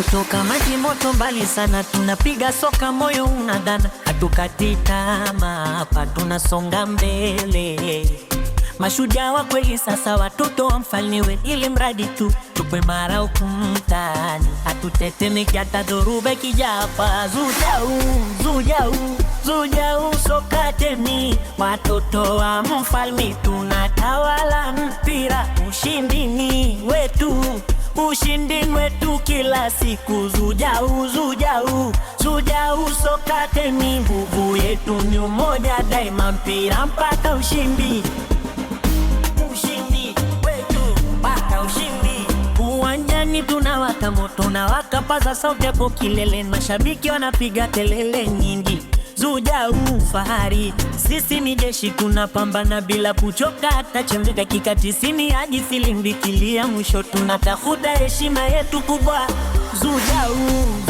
kutoka maji moto mbali sana, tunapiga soka moyo unadhana, hatukati tamaa hapa tunasonga mbele. Mashujaa wa kweli sasa, watoto wa mfalme, ili mradi tu tukwe mara huku mtaani, hatutetemeki hata dhoruba ikijapa. Zujau, zujau, zujau sokateni, watoto wa mfalme, tunatawala mpira. Ushindi ni wetu, ushindi wetu kila siku. Zujau, zujau, zujau sokateni, nguvu yetu ni umoja daima, mpira mpaka ushindi. Ushindi wetu mpaka ushindi. Uwanjani tunawaka moto na wakapaza sauti hapo kilele, mashabiki wanapiga kelele nyingi. Zujau fahari, sisi ni jeshi, tunapambana bila kuchoka, hata chembe dakika 90 hadi filimbi kilia mwisho, tunatafuta heshima yetu kubwa. Zujau,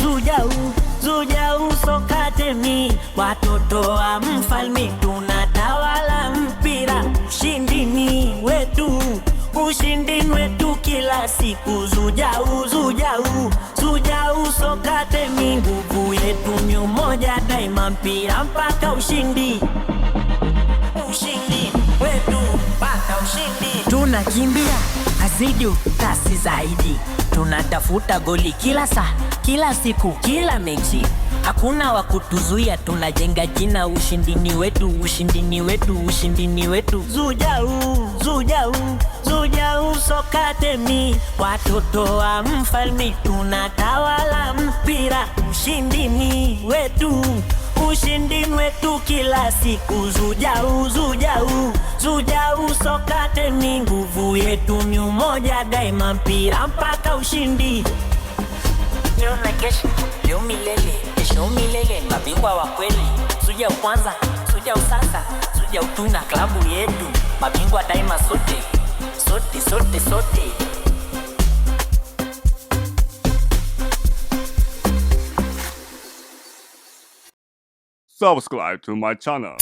zujau, zujau sokateni, watoto wa mfalme, tunatawala mpira. Ushindi ni wetu, ushindi wetu kila siku. Zujau, zujau, zujau sokateni, nguvu yetu ni umoja daima, mpira mpaka ushindi. Ushindi wetu mpaka ushindi. Tunakimbia azidi kasi zaidi, tunatafuta goli kila saa, kila siku, kila mechi, hakuna wa kutuzuia, tunajenga jina. Ushindini wetu, ushindini wetu, ushindini wetu. Zujau, zujau, zujau sokateni, watoto wa mfalme, tunatawala mpira. Ushindini wetu, ushindi wetu kila siku. Zujau, zujau, zujau sokateni, nguvu yetu ni umoja daima, mpira mpaka ushindi. Leo na kesho, leo milele, kesho milele, mabingwa wa kweli. Zujau kwanza, zujau sasa, zujau tuna klabu yetu, mabingwa daima sote, sote, sote, sote. Subscribe to my channel.